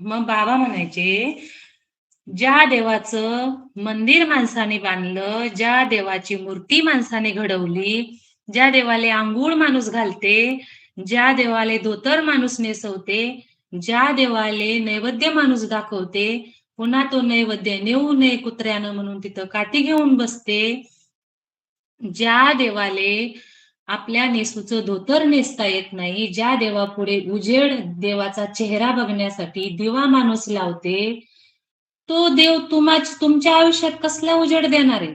मग बाबा म्हणायचे, ज्या देवाचं मंदिर माणसाने बांधलं, ज्या देवाची मूर्ती माणसाने घडवली, ज्या देवाले अंघोळ माणूस घालते, ज्या देवाले धोतर माणूस नेसवते, ज्या देवाले नैवेद्य माणूस दाखवते, पुन्हा तो नैवेद्य नेऊ नये कुत्र्यानं म्हणून तिथं काठी घेऊन बसते, ज्या देवाले आपल्या नेसूचं धोतर नेसता येत नाही, ज्या देवापुढे उजेड देवाचा चेहरा बघण्यासाठी दिवा माणूस लावते, तो देव तुमच्या आयुष्यात कसला उजेड देणार आहे?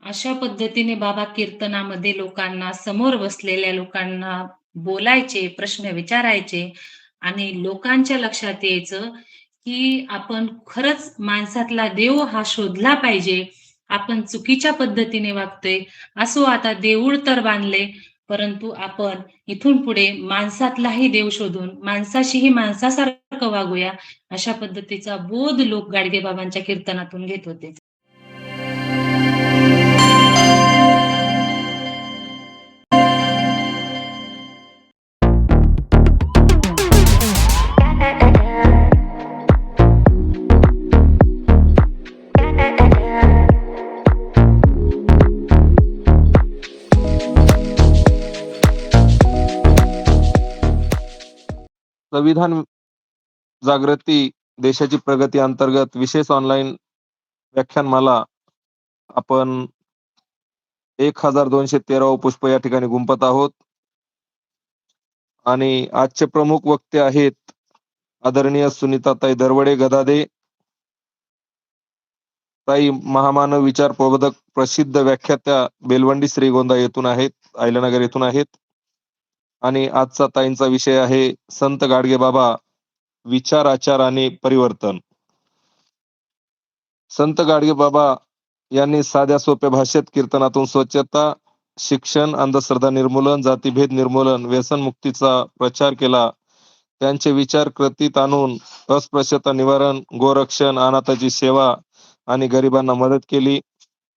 अशा पद्धतीने बाबा कीर्तनामध्ये लोकांना, समोर बसलेल्या लोकांना बोलायचे, प्रश्न विचारायचे आणि लोकांच्या लक्षात यायचं, की आपण खरंच माणसातला देव हा शोधला पाहिजे. आपण चुकीच्या पद्धतीने वागतोय. असो आता देऊळ तर बांधले, परंतु आपण इथून पुढे माणसातलाही देव शोधून माणसाशीही माणसासारखं वागूया, अशा पद्धतीचा बोध लोक गाडगेबाबांच्या कीर्तनातून घेत होते. संविधान जागृती देशाची प्रगती अंतर्गत विशेष ऑनलाईन व्याख्यानमाला आपण 1213 पुष्प या ठिकाणी गुंफत आहोत आणि आजचे प्रमुख वक्ते आहेत आदरणीय सुनीताताई दरवडे गदादे, ताई महामानव विचार प्रबोधक प्रसिद्ध व्याख्यात्या बेलवंडी श्रीगोंदा येथून आहेत, आयलानगर येथून आहेत. आणि आजचा ताईंचा विषय आहे संत गाडगे बाबा विचार, आचार आणि परिवर्तन. संत गाडगे बाबा यांनी साध्या सोप्या भाषेत कीर्तनातून स्वच्छता, शिक्षण, अंधश्रद्धा निर्मूलन, जातीभेद निर्मूलन, व्यसनमुक्तीचा प्रचार केला. त्यांचे विचार कृतीत आणून अस्पृश्यता निवारण, गोरक्षण, अनाथाची सेवा आणि गरिबांना मदत केली,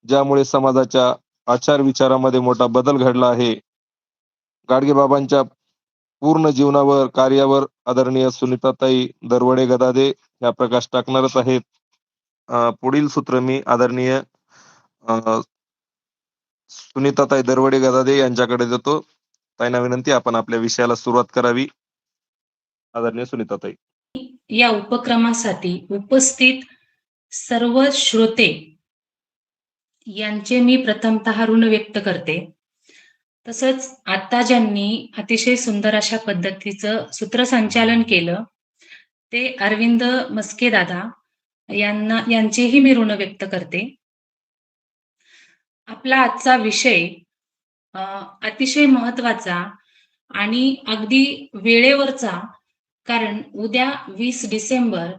ज्यामुळे समाजाच्या आचार विचारामध्ये मोठा बदल घडला आहे. गाडगे बाबांच्या पूर्ण जीवनावर, कार्यावर आदरणीय सुनीताताई दरवडे गदादे या प्रकाश टाकणारच आहेत. पुढील सूत्र मी आदरणीय सुनीताताई दरवडे गदादे यांच्याकडे देतो. ताईंना विनंती, आपण आपल्या विषयाला सुरुवात करावी. आदरणीय सुनीताताई. या उपक्रमासाठी उपस्थित सर्व श्रोते यांचे मी प्रथमतः ऋण व्यक्त करते. तसंच आता ज्यांनी अतिशय सुंदर अशा पद्धतीचं सूत्रसंचालन केलं, ते अरविंद मस्के दादा यांचेही मी ऋण व्यक्त करते. आपला आजचा विषय अतिशय महत्वाचा आणि अगदी वेळेवरचा, कारण उद्या 20 डिसेंबर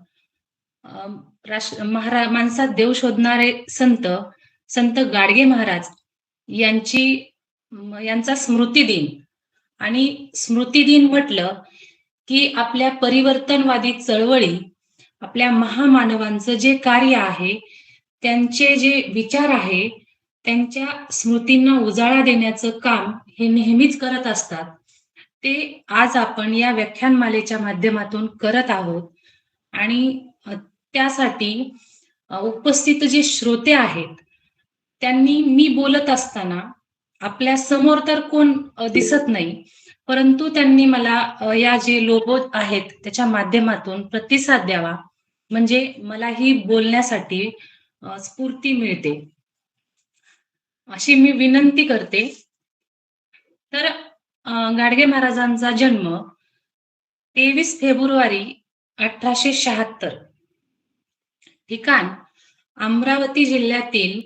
माणसात देव शोधणारे संत गाडगे महाराज यांचा स्मृती दिन. आणि स्मृती दिन म्हटलं की आपल्या परिवर्तनवादी चळवळी, आपल्या महामानवांचं जे कार्य आहे, त्यांचे जे विचार आहे, त्यांच्या स्मृतींना उजाळा देण्याचं काम हे नेहमीच करत असतात. ते आज आपण या व्याख्यानमालेच्या माध्यमातून करत आहोत. आणि त्यासाठी उपस्थित जे श्रोते आहेत, त्यांनी मी बोलत असताना आपल्या समोर तर कोण दिसत नाही, परंतु त्यांनी मला या जे लोगो आहेत त्याच्या माध्यमातून प्रतिसाद द्यावा, म्हणजे मलाही बोलण्यासाठी स्फूर्ती मिळते, अशी मी विनंती करते. तर गाडगे महाराजांचा जन्म 23 फेब्रुवारी 1876, ठिकाण अमरावती जिल्ह्यातील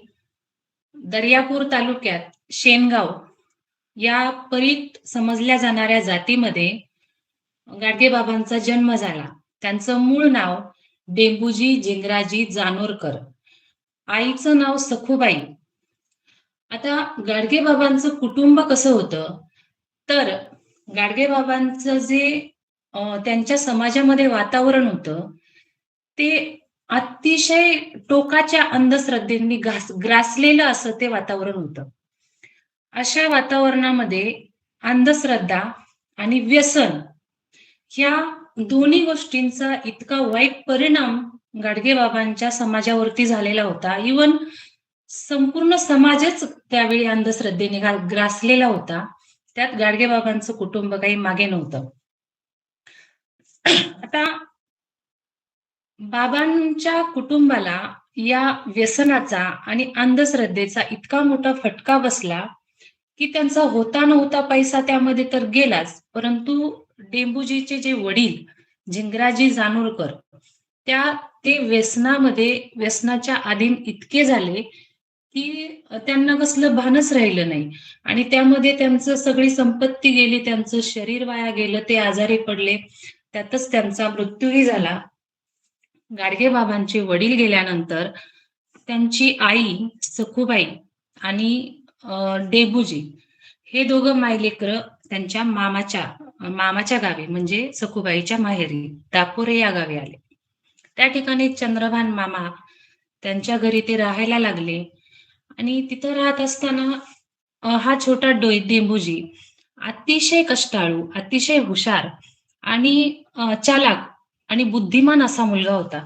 दर्यापूर तालुक्यात शेनगाव या परीत समजल्या जाणाऱ्या जातीमध्ये गाडगे बाबांचा जन्म झाला. त्यांचं मूळ नाव डेंबूजी जिंगराजी जानोरकर, आईचं नाव सखुबाई. आता गाडगे बाबांचं कुटुंब कसं होतं, तर गाडगे बाबांचं जे त्यांच्या समाजामध्ये वातावरण होतं, ते अतिशय टोकाच्या अंधश्रद्धेंनी ग्रासलेलं असं ते वातावरण होतं. अशा वातावरणामध्ये अंधश्रद्धा आणि व्यसन ह्या दोन्ही गोष्टींचा इतका वाईट परिणाम गाडगेबाबांच्या समाजावरती झालेला होता. इव्हन संपूर्ण समाजच त्यावेळी अंधश्रद्धेने ग्रासलेला होता. त्यात गाडगेबाबांचं कुटुंब काही मागे नव्हतं. आता बाबांच्या कुटुंबाला या व्यसनाचा आणि अंधश्रद्धेचा इतका मोठा फटका बसला, की त्यांचा होता नव्हता पैसा त्यामध्ये तर गेलाच, परंतु डेंबूजीचे जे वडील झिंगराजी जानोरकर, त्या ते व्यसनाच्या अधीन इतके झाले, की त्यांना कसलं भानच राहिलं नाही आणि त्यामध्ये त्यांचं सगळी संपत्ती गेली, त्यांचं शरीर वाया गेलं, ते आजारी पडले. त्यातच त्यांचा मृत्यूही झाला. गाडगेबाबांचे वडील गेल्यानंतर त्यांची आई सखूबाई आणि डेबूजी हे दोघं मायलेकरं त्यांच्या मामाच्या गावी म्हणजे सखूबाईच्या माहेरी दापोरे या गावी आले. त्या ठिकाणी चंद्रभान मामा त्यांच्या घरी ते राहायला लागले आणि तिथं राहत असताना हा छोटा डेंबूजी अतिशय कष्टाळू, अतिशय हुशार आणि चालाक आणि बुद्धिमान असा मुलगा होता.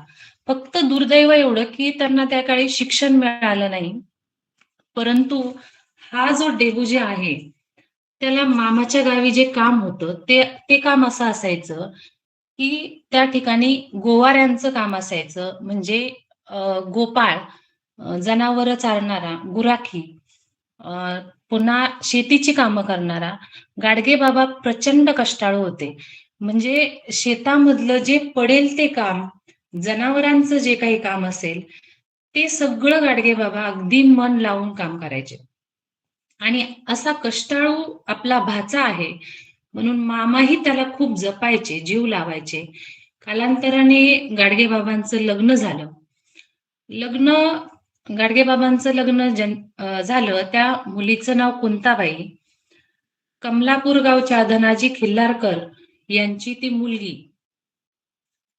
फक्त दुर्दैव एवढं, की त्यांना त्या काळी शिक्षण मिळालं नाही. परंतु हा जो डेबूजी आहे, त्याला मामाच्या गावी जे काम होतं, ते ते काम असं असायचं, की त्या ठिकाणी गोवाऱ्यांचं काम असायचं. म्हणजे गोपाळ, जनावरं चारणारा, गुराखी, अ, पुन्हा शेतीची कामं करणारा. गाडगेबाबा प्रचंड कष्टाळू होते. म्हणजे शेतामधलं जे पडेल ते काम, जनावरांचं जे काही काम असेल, ते सगळं गाडगेबाबा अगदी मन लावून काम करायचे. आणि असा कष्टाळू आपला भाचा आहे, म्हणून मामाही त्याला खूप जपायचे, जीव लावायचे. कालांतराने गाडगेबाबांचं लग्न झालं. लग्न गाडगेबाबांचं लग्न झालं. त्या मुलीचं नाव कुंताबाई. कमलापूर गावच्या धनाजी खिल्लारकर यांची ती मुलगी.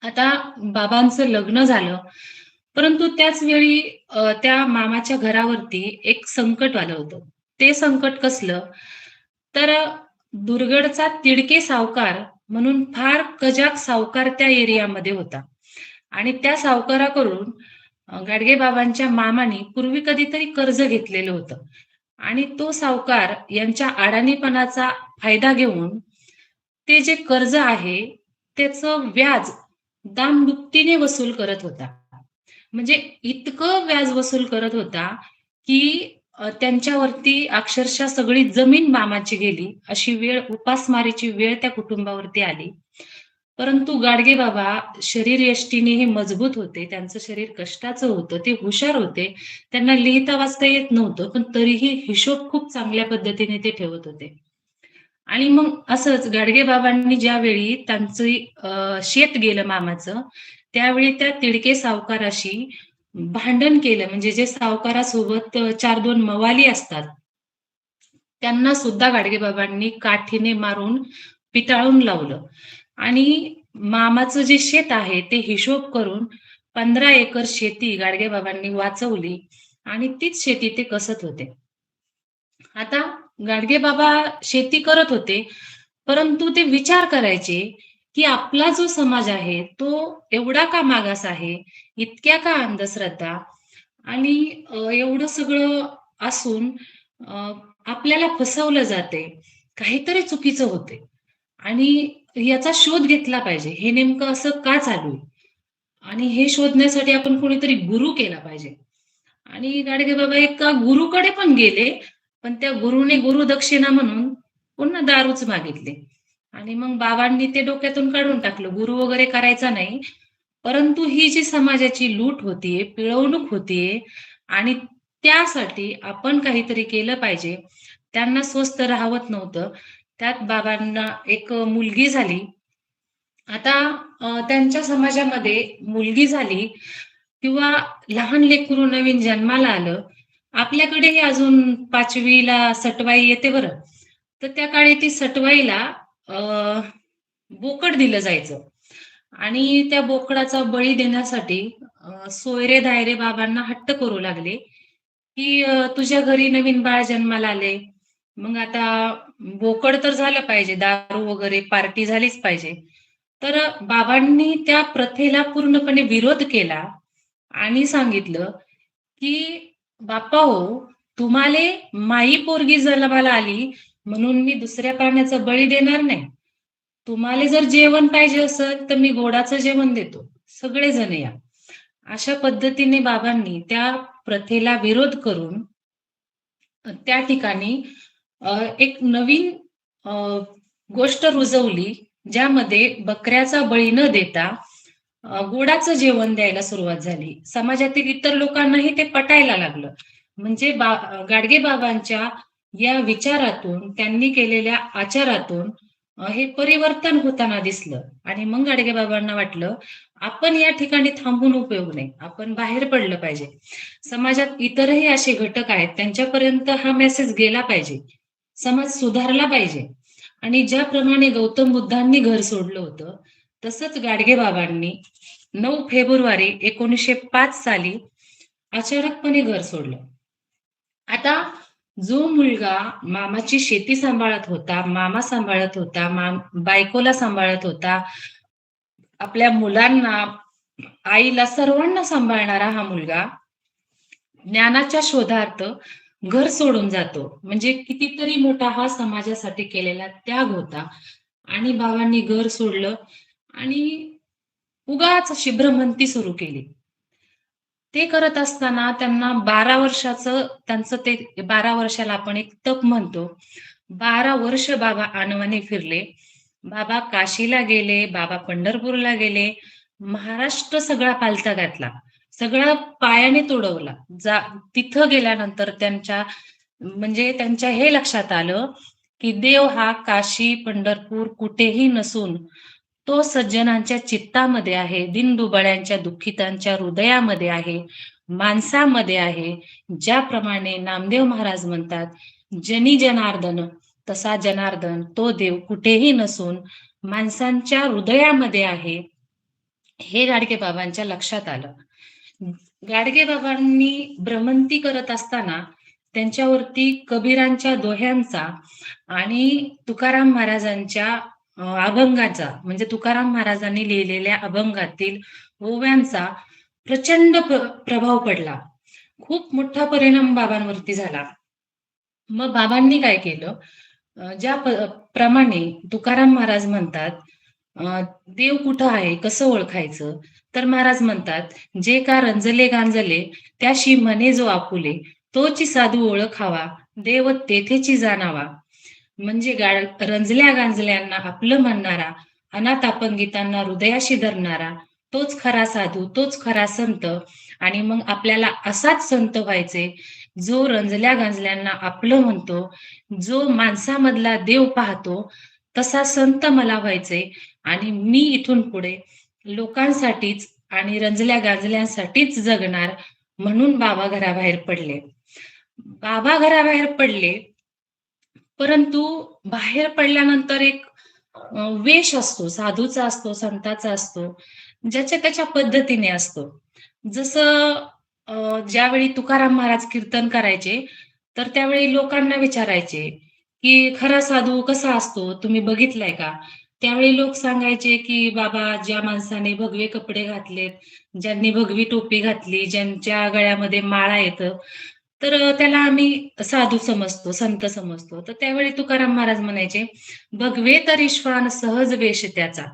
आता बाबांचं लग्न झालं, परंतु त्याच वेळी त्या मामाच्या घरावरती एक संकट आलं होतं. ते संकट कसलं? तर दुर्गडचा तिडके सावकार म्हणून फार कजाक सावकार त्या एरियामध्ये होता आणि त्या सावकाराकडून गाडगेबाबांच्या मामानी पूर्वी कधीतरी कर्ज घेतलेलं होतं आणि तो सावकार यांच्या अडाणीपणाचा फायदा घेऊन ते जे कर्ज आहे, त्याचं व्याज दामदुपटीने वसूल करत होता. म्हणजे इतकं व्याज वसूल करत होता, की त्यांच्यावरती अक्षरशः सगळी जमीन मामाची गेली, अशी वेळ उपासमारीची वेळ त्या कुटुंबावरती आली. परंतु गाडगेबाबा शरीरयष्टीने हे मजबूत होते. त्यांचं शरीर कष्टाचं होतं. ते हुशार होते. त्यांना लिहिता वाचता येत नव्हतं, पण तरीही हिशोब खूप चांगल्या पद्धतीने ते ठेवत होते. आणि मग असंच गाडगेबाबांनी ज्यावेळी त्यांचं शेत गेलं मामाचं, त्यावेळी त्या तिडके सावकाराशी भांडण केलं. म्हणजे जे सावकारासोबत 4-2 मवाली असतात, त्यांना सुद्धा गाडगेबाबांनी काठीने मारून पिटाळून लावलं. आणि मामाचं जे शेत आहे ते हिशोब करून 15 एकर शेती गाडगेबाबांनी वाचवली आणि तीच शेती ते कसत होते. आता गाडगेबाबा शेती करत होते, परंतु ते विचार करायचे, की आपला जो समाज आहे, तो एवढा का मागास आहे? इतक्या का अंधश्रद्धा? आणि एवढं सगळं असून अ, आपल्याला फसवलं जाते. काहीतरी चुकीचं होते आणि याचा शोध घेतला पाहिजे. हे नेमकं असं का चालू आहे? आणि हे शोधण्यासाठी आपण कोणीतरी गुरु केला पाहिजे. आणि गाडगेबाबा एका गुरुकडे पण गेले, पण त्या गुरुने गुरुदक्षिणा म्हणून पुन्हा दारूच मागितली. आणि मग बाबांनी ते डोक्यातून काढून टाकलं. गुरु वगैरे करायचा नाही. परंतु ही जी समाजाची लूट होतीये, पिळवणूक होतीये आणि त्यासाठी आपण काहीतरी केलं पाहिजे. त्यांना स्वस्थ राहावत नव्हतं. त्यात बाबांना एक मुलगी झाली. आता त्यांच्या समाजामध्ये मुलगी झाली किंवा लहान लेकरू नवीन जन्माला आलं, आपल्याकडेही अजून 5वी सटवाई येते बरं. तर त्या काळी ती सटवाईला अ, बोकड दिलं जायचं आणि त्या बोकडाचा बळी देण्यासाठी सोयरे-धायरे बाबांना हट्ट करू लागले, की तुझ्या घरी नवीन बाळ जन्माला आले. मग आता बोकड तर झालं पाहिजे, दारू वगैरे पार्टी झालीच पाहिजे. तर बाबांनी त्या प्रथेला पूर्णपणे विरोध केला आणि सांगितलं, की "बापाहो, तुम्हाले माई पोरगी जन्माला आली म्हणून मी दुसऱ्या प्राण्याचा बळी देणार नाही. तुम्हाला जर जेवण पाहिजे असेल, तर मी गोडाचं जेवण देतो. सगळेजण या." अशा पद्धतीने बाबांनी त्या प्रथेला विरोध करून त्या ठिकाणी एक नवीन अ, गोष्ट रुजवली, ज्यामध्ये बकऱ्याचा बळी न देता गोडाचं जेवण द्यायला सुरुवात झाली. समाजातील इतर लोकांनाही ते पटायला लागलं. म्हणजे गाडगे बाबांच्या या विचारातून, त्यांनी केलेल्या आचारातून हे परिवर्तन होताना दिसलं आणि मग गाडगे बाबांना वाटलं, आपण या ठिकाणी थांबून उपयोग नाही. आपण बाहेर पडलं पाहिजे. समाजात इतरही असे घटक आहेत, त्यांच्यापर्यंत हा मेसेज गेला पाहिजे. समाज सुधारला पाहिजे आणि ज्याप्रमाणे गौतम बुद्धांनी घर सोडलं होतं, तसंच गाडगे बाबांनी 9 फेब्रुवारी 1905 साली अचानकपणे घर सोडलं. आता जो मुलगा मामाची शेती सांभाळत होता, मामा सांभाळत होता, बायकोला सांभाळत होता, आपल्या मुलांना, आईला, सर्वांना सांभाळणारा हा मुलगा ज्ञानाच्या शोधार्थ घर सोडून जातो. म्हणजे कितीतरी मोठा हा समाजासाठी केलेला त्याग होता आणि बाबांनी घर सोडलं आणि उगाच अशी भ्रमंती सुरू केली. ते करत असताना त्यांना 12 वर्षाचं त्यांचं ते 12 वर्षाला आपण एक तप म्हणतो. 12 वर्ष बाबा अनवाणी फिरले. बाबा काशीला गेले, बाबा पंढरपूरला गेले. महाराष्ट्र सगळा पालथा घातला. सगळा पायाने तुडवला. तिथं गेल्यानंतर म्हणजे त्यांच्या हे लक्षात आलं, की देव हा काशी, पंढरपूर कुठेही नसून तो सज्जनांच्या चित्तामध्ये आहे, दीनदुबळ्यांच्या, दुःखितांच्या हृदयामध्ये आहे, माणसामध्ये आहे. ज्याप्रमाणे नामदेव महाराज म्हणतात, "जनी जनार्दन, तसा जनार्दन तो देव कुठेही नसून माणसांच्या हृदयामध्ये आहे." हे गाडगे बाबांच्या लक्षात आलं. गाडगे बाबांनी भ्रमंती करत असताना त्यांच्यावरती कबीरांच्या दोह्यांचा आणि तुकाराम महाराजांच्या अभंगाचा, म्हणजे तुकाराम महाराजांनी लिहिलेल्या अभंगातील ओव्यांचा प्रचंड प्रभाव पडला. खूप मोठा परिणाम बाबांवरती झाला. मग बाबांनी काय केलं, प्रमाणे तुकाराम महाराज म्हणतात, देव कुठं आहे, कसं ओळखायचं? तर महाराज म्हणतात, "जे का रंजले गांजले, त्याशी म्हणे जो आपुले, तोची साधू ओळखावा, देव तेथेची जाणावा." म्हणजे रंजल्या गांजल्यांना आपलं म्हणणारा, अनाथ अपंगितांना हृदयाशी धरणारा, तोच खरा साधू, तोच खरा संत. आणि मग आपल्याला असाच संत व्हायचे, जो रंजल्या गांजल्यांना आपलं म्हणतो, जो माणसामधला देव पाहतो, तसा संत मला व्हायचे आणि मी इथून पुढे लोकांसाठीच आणि रंजल्या गांजल्यांसाठीच जगणार. म्हणून बाबा घराबाहेर पडले. बाबा घराबाहेर पडले, परंतु बाहेर पडल्यानंतर एक वेश असतो, साधूचा असतो, संताचा असतो, ज्याच्या त्याच्या पद्धतीने असतो. जसं ज्यावेळी तुकाराम महाराज कीर्तन करायचे, तर त्यावेळी लोकांना विचारायचे, की "खरा साधू कसा असतो? तुम्ही बघितलाय का?" त्यावेळी लोक सांगायचे, की "बाबा, ज्या माणसाने भगवे कपडे घातलेत, ज्यांनी भगवी टोपी घातली, ज्यांच्या गळ्यामध्ये माळा येतं, तर त्याला आम्ही साधू समजतो, संत समजतो." तर त्यावेळी तुकाराम महाराज म्हणायचे, "भगवे तरी श्वान सहज वेश त्याचा."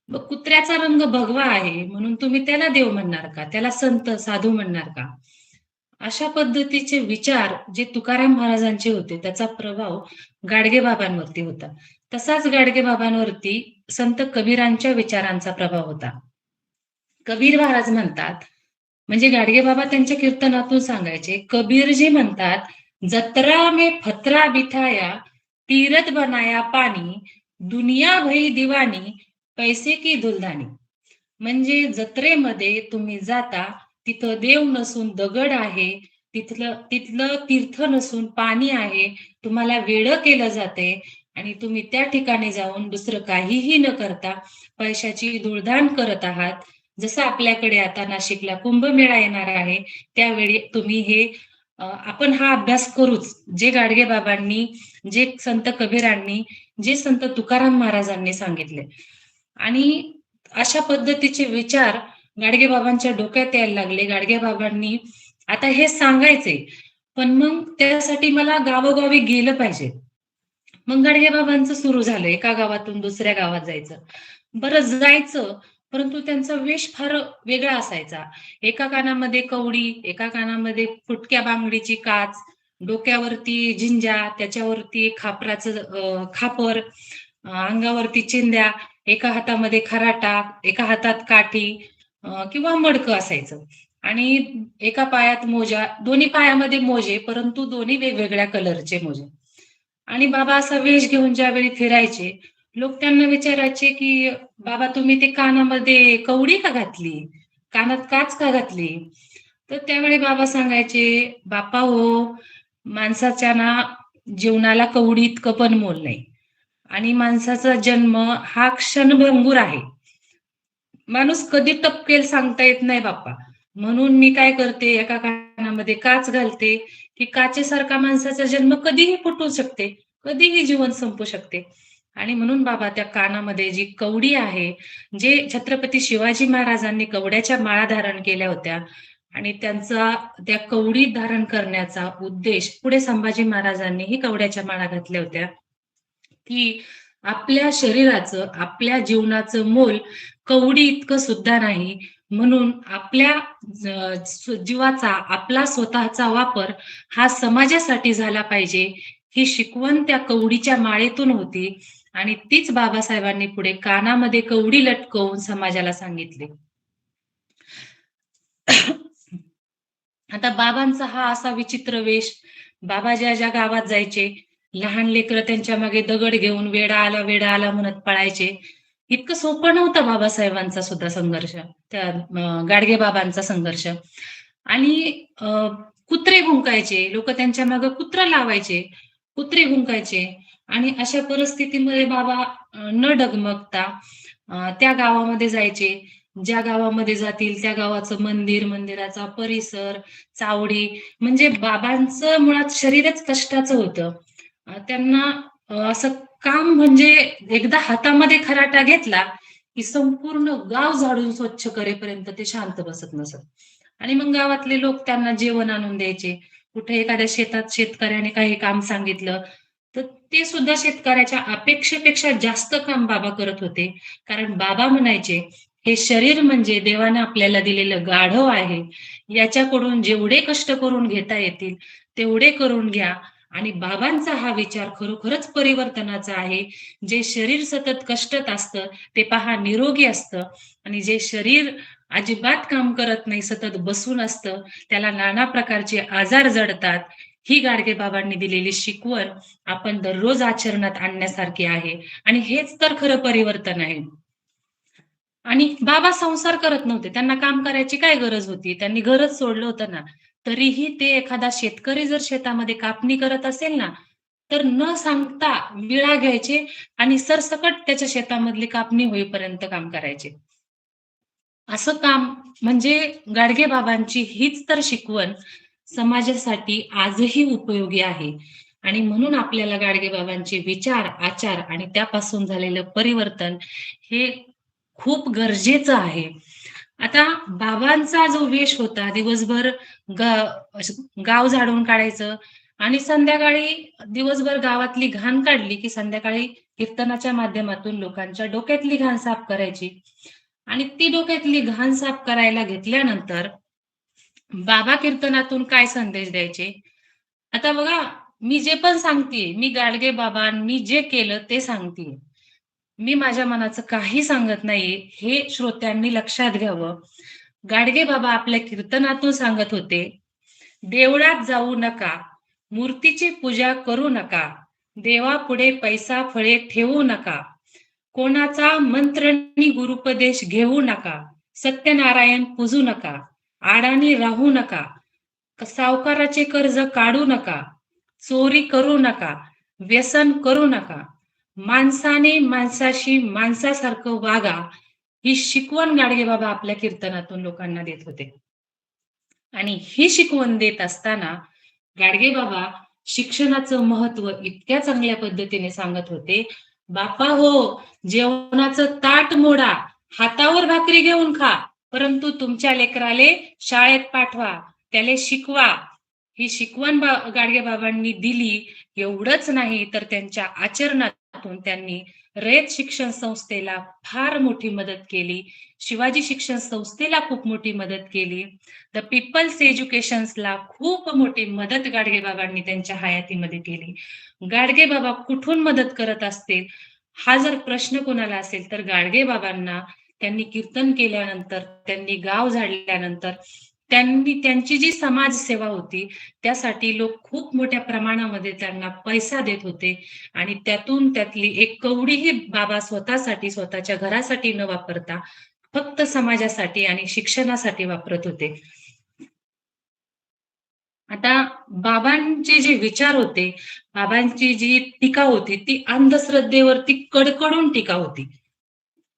मग कुत्र्याचा रंग भगवा आहे म्हणून तुम्ही त्याला देव म्हणणार का? त्याला संत, साधू म्हणणार का? अशा पद्धतीचे विचार जे तुकाराम महाराजांचे होते, त्याचा प्रभाव गाडगे बाबांवरती होता. तसाच गाडगे बाबांवरती संत कबीरांच्या विचारांचा प्रभाव होता. कबीर महाराज म्हणतात, म्हणजे गाडगे बाबा त्यांच्या कीर्तनातून सांगायचे, कबीरजी म्हणतात, "जत्रा में फतरा बिठाया, तीरथ बनाया पाणी, दुनिया भई दिवानी, पैसे की दुल्हानी." म्हणजे जत्रेमध्ये तुम्ही जाता, तिथं देव नसून दगड आहे, तिथलं तिथलं तीर्थ नसून पाणी आहे, तुम्हाला वेडं केलं जाते आणि तुम्ही त्या ठिकाणी जाऊन दुसरं काहीही न करता पैशाची धुळधाण करत आहात. जसं आपल्याकडे आता नाशिकला कुंभमेळा येणार आहे, त्यावेळी तुम्ही आपण हा अभ्यास करूच. जे गाडगे बाबांनी, जे संत कबीरांनी, जे संत तुकाराम महाराजांनी सांगितले. आणि अशा पद्धतीचे विचार गाडगेबाबांच्या डोक्यात यायला लागले. गाडगेबाबांनी आता हे सांगायचे, पण मग त्यासाठी मला गावोगावी गेलं पाहिजे. मग गाडगेबाबांचं सुरू झालं एका गावातून दुसऱ्या गावात जायचं. बरं जायचं, परंतु त्यांचा वेश फार वेगळा असायचा. एका कानामध्ये कवडी, एका कानामध्ये फुटक्या बांगडीची काच, डोक्यावरती झिंजा, त्याच्यावरती खापर, अंगावरती चिंध्या, एका हातामध्ये खराटा, एका हातात काठी किंवा मडकं असायचं. आणि एका पायात मोजा, दोन्ही पायामध्ये मोजे, परंतु दोन्ही वेगवेगळ्या कलरचे मोजे. आणि बाबा असा वेश घेऊन ज्यावेळी फिरायचे, लोक त्यांना विचारायचे, की "बाबा तुम्ही ते कानामध्ये कवडी का घातली? कानात काच का घातली?" तर त्यावेळी बाबा सांगायचे, "बापा हो, माणसाच्या ना जीवनाला कवडी इतकं पण मोल नाही आणि माणसाचा जन्म हा क्षणभंगूर आहे. माणूस कधी टपकेल सांगता येत नाही बाप्पा. म्हणून मी काय करते, एका कानामध्ये काच घालते, की काचेसारखा माणसाचा जन्म कधीही फुटू शकते, कधीही जीवन संपू शकते. आणि म्हणून बाबा त्या कानामध्ये जी कवडी आहे, जे छत्रपती शिवाजी महाराजांनी कवड्याच्या माळा धारण केल्या होत्या आणि त्यांचा त्या कवडी धारण करण्याचा उद्देश पुढे संभाजी महाराजांनीही कवड्याच्या माळा घातल्या होत्या, की आपल्या शरीराचं, आपल्या जीवनाचं मोल कवडी इतकं सुद्धा नाही. म्हणून आपल्या जीवाचा, आपला स्वतःचा वापर हा समाजासाठी झाला पाहिजे. ही शिकवण त्या कवडीच्या माळेतून होती आणि तीच बाबासाहेबांनी पुढे कानामध्ये कवडी लटकवून समाजाला सांगितली. आता बाबांचा हा असा विचित्र वेश, बाबा ज्या गावात जायचे, लहान लेकरं त्यांच्या मागे दगड घेऊन "वेडा आला, वेडा आला" म्हणत पळायचे. इतकं सोपं नव्हता बाबासाहेबांचा सुद्धा संघर्ष, त्या गाडगे बाबांचा संघर्ष. आणि कुत्रे भुंकायचे, लोकं त्यांच्या मागे कुत्रं लावायचे, कुत्रे भुंकायचे आणि अशा परिस्थितीमध्ये बाबा न डगमगता त्या गावामध्ये जायचे. ज्या गावामध्ये जातील त्या गावाचं मंदिर, मंदिराचा परिसर, चावडी, म्हणजे बाबांचं मुळात शरीरच कष्टाचं होतं. त्यांना असं काम म्हणजे एकदा हातामध्ये खराटा घेतला, की संपूर्ण गाव झाडून स्वच्छ करेपर्यंत ते शांत बसत नसत. आणि मग गावातले लोक त्यांना जेवण आणून द्यायचे. कुठे एखाद्या शेतात शेतकऱ्याने काही काम सांगितलं, तर ते सुद्धा शेतकऱ्याच्या अपेक्षेपेक्षा जास्त काम बाबा करत होते. कारण बाबा म्हणायचे, "हे शरीर म्हणजे देवाने आपल्याला दिलेलं गाढव आहे. याच्याकडून जेवढे कष्ट करून घेता येतील, तेवढे करून घ्या." आणि बाबांचा हा विचार खरोखरच परिवर्तनाचा आहे. जे शरीर सतत कष्टात असतं, ते पहा निरोगी असतं आणि जे शरीर अजिबात काम करत नाही, सतत बसून असतं, त्याला नाना प्रकारचे आजार जडतात. ही गाडगेबाबांनी दिलेली शिकवण आपण दररोज आचरणात आणण्यासारखी आहे आणि हेच तर खरं परिवर्तन आहे. आणि बाबा संसार करत नव्हते. त्यांना काम करायची काय गरज होती? त्यांनी घरच सोडलं होतं ना. तरीही ते एखादा शेतकरी जर शेतामध्ये कापणी करत असेल ना, तर न सांगता विळा घ्यायचे आणि सरसकट त्याच्या शेतामधली कापणी होईपर्यंत काम करायचे. असं काम म्हणजे गाडगेबाबांची हीच तर शिकवण समाजासाठी आजही उपयोगी आहे. आणि म्हणून आपल्याला गाडगेबाबांचे विचार, आचार आणि त्यापासून झालेलं परिवर्तन हे खूप गरजेचं आहे. आता बाबांचा जो वेश होता दिवसभर गा गाव झाडून काढायचं आणि संध्याकाळी दिवसभर गावातली घाण काढली, की संध्याकाळी कीर्तनाच्या माध्यमातून लोकांच्या डोक्यातली घाण साफ करायची. आणि ती डोक्यातली घाण साफ करायला घेतल्यानंतर बाबा कीर्तनातून काय संदेश द्यायचे? आता बघा, मी जे पण सांगतेय, मी गाडगे बाबा मी जे केलं ते सांगतेय. मी माझ्या मनाचं काही सांगत नाहीये, हे श्रोत्यांनी लक्षात घ्यावं. गाडगे बाबा आपल्या कीर्तनातून सांगत होते, "देवळात जाऊ नका, मूर्तीची पूजा करू नका, देवापुढे पैसा फळे ठेवू नका, कोणाचा मंत्रणी गुरुपदेश घेऊ नका, सत्यनारायण पूजू नका, आडाणी राहू नका, सावकाराचे कर्ज काढू नका, चोरी करू नका, व्यसन करू नका, माणसाने माणसाशी माणसासारखं वागा." ही शिकवण गाडगेबाबा आपल्या कीर्तनातून लोकांना देत होते. आणि ही शिकवण देत असताना गाडगेबाबा शिक्षणाचं महत्त्व इतक्या चांगल्या पद्धतीने सांगत होते. बापा हो, जेवणाचं ताट मोडा, हातावर भाकरी घेऊन खा, परंतु तुमच्या लेकराले शाळेत पाठवा, त्याले शिकवा. ही शिकवण गाडगेबाबांनी दिली. एवढंच नाही तर त्यांच्या आचरणातून त्यांनी रयत शिक्षण संस्थेला फार मोठी मदत केली. शिवाजी शिक्षण संस्थेला खूप मोठी मदत केली. द पीपल्स एज्युकेशन्सला खूप मोठी मदत गाडगेबाबांनी त्यांच्या हयातीमध्ये केली. गाडगेबाबा कुठून मदत करत असतील, हा जर प्रश्न कोणाला असेल तर गाडगेबाबांना त्यांनी कीर्तन केल्यानंतर, त्यांनी गाव झाडल्यानंतर, त्यांनी त्यांची जी समाजसेवा होती त्यासाठी लोक खूप मोठ्या प्रमाणामध्ये त्यांना पैसा देत होते आणि त्यातून त्यातली एक कवडीही बाबा स्वतःसाठी, स्वतःच्या घरासाठी न वापरता फक्त समाजासाठी आणि शिक्षणासाठी वापरत होते. आता बाबांचे जे विचार होते, बाबांची जी टीका होती, ती अंधश्रद्धेवरती कडकडून टीका होती.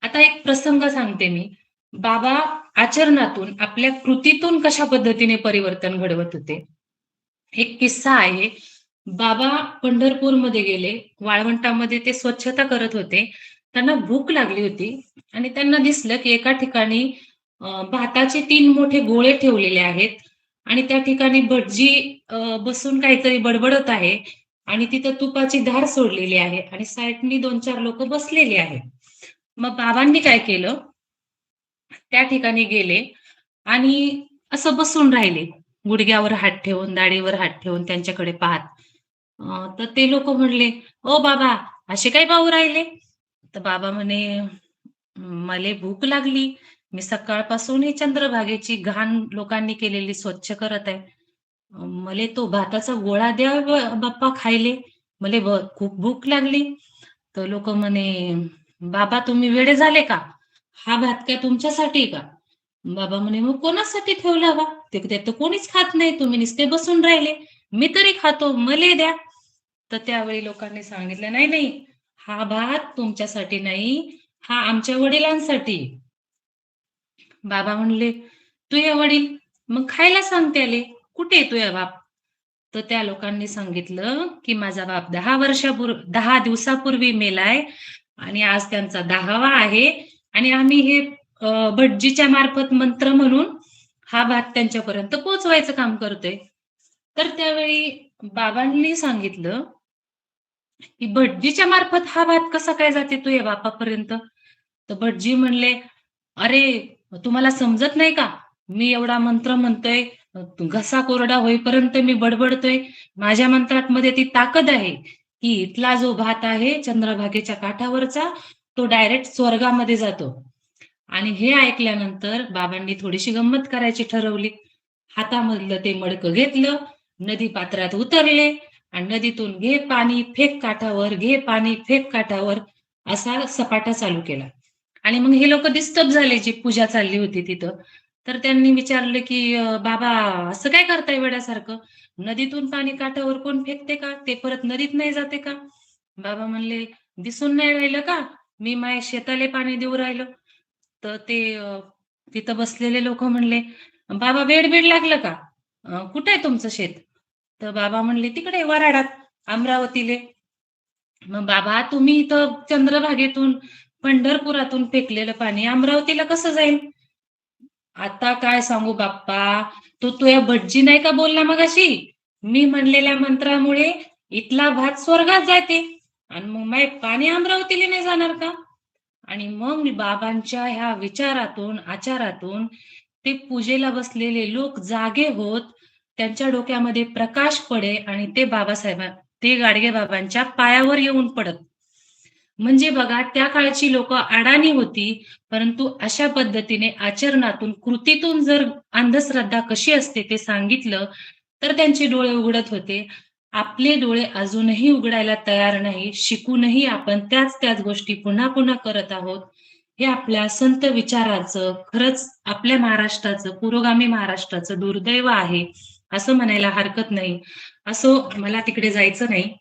आता एक प्रसंग सांगते मी. बाबा आचरणातून, आपल्या कृतीतून कशा पद्धतीने परिवर्तन घडवत होते. एक किस्सा आहे. बाबा पंढरपूरमध्ये गेले. वाळवंटामध्ये ते स्वच्छता करत होते. त्यांना भूक लागली होती आणि त्यांना दिसलं, की एका ठिकाणी भाताचे 3 मोठे गोळे ठेवलेले आहेत आणि त्या ठिकाणी भटजी बसून काहीतरी बडबडत आहे आणि तिथं तुपाची धार सोडलेली आहे आणि साईडनी 2-4 लोकं बसलेली आहेत. मग बाबांनी काय केलं, त्या ठिकाणी गेले आणि असं बसून राहिले. गुडघ्यावर हात ठेवून, दाढीवर हात ठेवून त्यांच्याकडे पाहत. तर ते लोकं म्हणले, "ओ बाबा, असे काय पाहू राहिले?" तर बाबा म्हणे, "मले भूक लागली. मी सकाळपासून ही चंद्रभागेची घाण लोकांनी केलेली स्वच्छ करत आहे. मले तो भाताचा गोळा द्या बाप्पा खायले. मले खूप भूक लागली." तर लोकं म्हणे, "बाबा तुम्ही वेडे झाले का? हा भात काय तुमच्यासाठी का?" बाबा म्हणे, "मग कोणासाठी ठेवला बा? ते तर कोणीच खात नाही. तुम्ही नुसते बसून राहिले. मी तरी खातो. मले द्या." तर त्यावेळी लोकांनी सांगितलं, "नाही, नाही. हा भात तुमच्यासाठी नाही. हा आमच्या वडिलांसाठी." बाबा म्हणले, "तुझे वडील? मग खायला सांग त्याले. कुठे आहे तुझा बाप?" तर त्या लोकांनी सांगितलं, की "माझा बाप 10 दिवसापूर्वी मेलाय आणि आज त्यांचा 10वा आहे आणि आम्ही हे भटजीच्या मार्फत मंत्र म्हणून हा भात त्यांच्यापर्यंत पोहोचवायचं काम करतोय." तर त्यावेळी बाबांनी सांगितलं, की "भटजीच्या मार्फत हा भात कसा काय जाते तुझ्या बापापर्यंत?" तर भटजी म्हणले, "अरे, तुम्हाला समजत नाही का? मी एवढा मंत्र म्हणतोय, घसा कोरडा होईपर्यंत मी बडबडतोय. माझ्या मंत्रामध्ये ती ताकद आहे, की इथला जो भात आहे चंद्रभागेच्या काठावरचा, तो डायरेक्ट स्वर्गामध्ये जातो." आणि हे ऐकल्यानंतर बाबांनी थोडीशी गंमत करायची ठरवली. हातामधलं ते मडकं घेतलं, नदी पात्रात उतरले आणि नदीतून "घे पाणी, फेक काठावर, घे पाणी, फेक काठावर" असा सपाटा चालू केला. आणि मग हे लोकं डिस्टर्ब झाले, जी पूजा चालली होती तिथं. तर त्यांनी विचारलं, की "बाबा असं काय करताय वेड्यासारखं? नदीतून पाणी काठावर कोण फेकते का? ते परत नदीत नाही जाते का?" बाबा म्हणले, "दिसून नाही राहिलं का? मी माझ्या शेताला पाणी देऊ राहिलो." तर ते तिथं बसलेले लोकं म्हणले, "बाबा वेड-बीड लागलं का? कुठे आहे तुमचं शेत?" तर बाबा म्हणले, "तिकडे वऱ्हाडात, अमरावतीले." मग बाबा तुम्ही इथं चंद्रभागेतून, पंढरपुरातून फेकलेलं पाणी अमरावतीला कसं जाईल? आता काय सांगू बाप्पा, तो तुझ्या भटजी नाही का बोलला मगाशी? मी म्हणलेल्या मंत्रामुळे इथला भात स्वर्गात जाते आणि मग पाणी अमरावतीला नाही जाणार का? आणि मग बाबांच्या ह्या विचारातून, आचारातून ते पूजेला बसलेले लोक जागे होत, त्यांच्या डोक्यामध्ये प्रकाश पडे आणि ते गाडगे बाबांच्या पायावर येऊन पडत. म्हणजे बघा त्या काळची लोकं अडाणी होती, परंतु अशा पद्धतीने आचरणातून, कृतीतून जर अंधश्रद्धा कशी असते ते सांगितलं, तर त्यांचे डोळे उघडत होते. आपले डोळे अजूनही उघडायला तयार नाही. शिकूनही आपण त्याच गोष्टी पुन्हा-पुन्हा करत आहोत. हे आपल्या संत विचाराचं, खरंच आपल्या महाराष्ट्राचं, पुरोगामी महाराष्ट्राचं दुर्दैव आहे, असं म्हणायला हरकत नाही. असो, मला तिकडे जायचं नाही.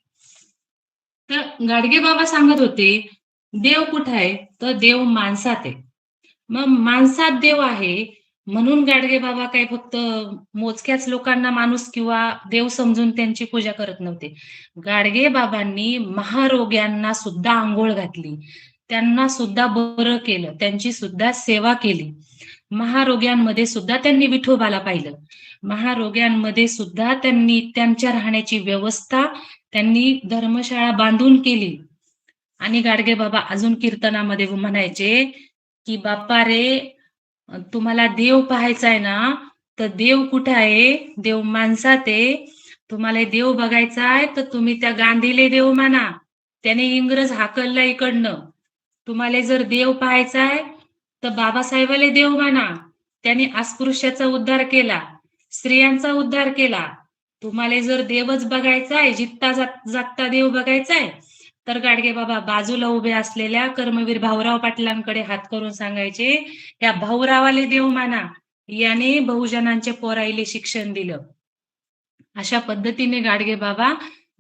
तर गाडगेबाबा सांगत होते, "देव कुठे आहे? तर देव माणसात आहे." मग माणसात देव आहे, म्हणून गाडगे बाबा काही फक्त मोजक्याच लोकांना माणूस किंवा देव समजून त्यांची पूजा करत नव्हते. गाडगे बाबांनी महारोग्यांना सुद्धा अंघोळ घातली. त्यांना सुद्धा बरं केलं. त्यांची सुद्धा सेवा केली. महारोग्यांमध्ये सुद्धा त्यांनी विठोबाला पाहिलं. महारोग्यांमध्ये सुद्धा त्यांनी त्यांच्या राहण्याची व्यवस्था त्यांनी धर्मशाळा बांधून केली. आणि गाडगे बाबा अजून कीर्तनामध्ये म्हणायचे, की "बाप्पा रे, तुम्हाला देव पाहायचा आहे ना, तर देव कुठे आहे? देव माणसात आहे. तुम्हाला देव बघायचा आहे, तर तुम्ही त्या गांधीले देव माना. त्याने इंग्रज हाकलला इकडनं. तुम्हाला जर देव पाहायचा आहे, तर बाबासाहेबाले देव माना. त्याने अस्पृश्याचा उद्धार केला, स्त्रियांचा उद्धार केला. तुम्हाला जर देवच बघायचा आहे, जित्ता जागता देव बघायचा आहे, तर गाडगे बाबा बाजूला उभे असलेल्या कर्मवीर भाऊराव पाटलांकडे हात करून सांगायचे, "या भाऊरावाले देव माना. याने बहुजनांच्या पोराईले शिक्षण दिलं." अशा पद्धतीने गाडगे बाबा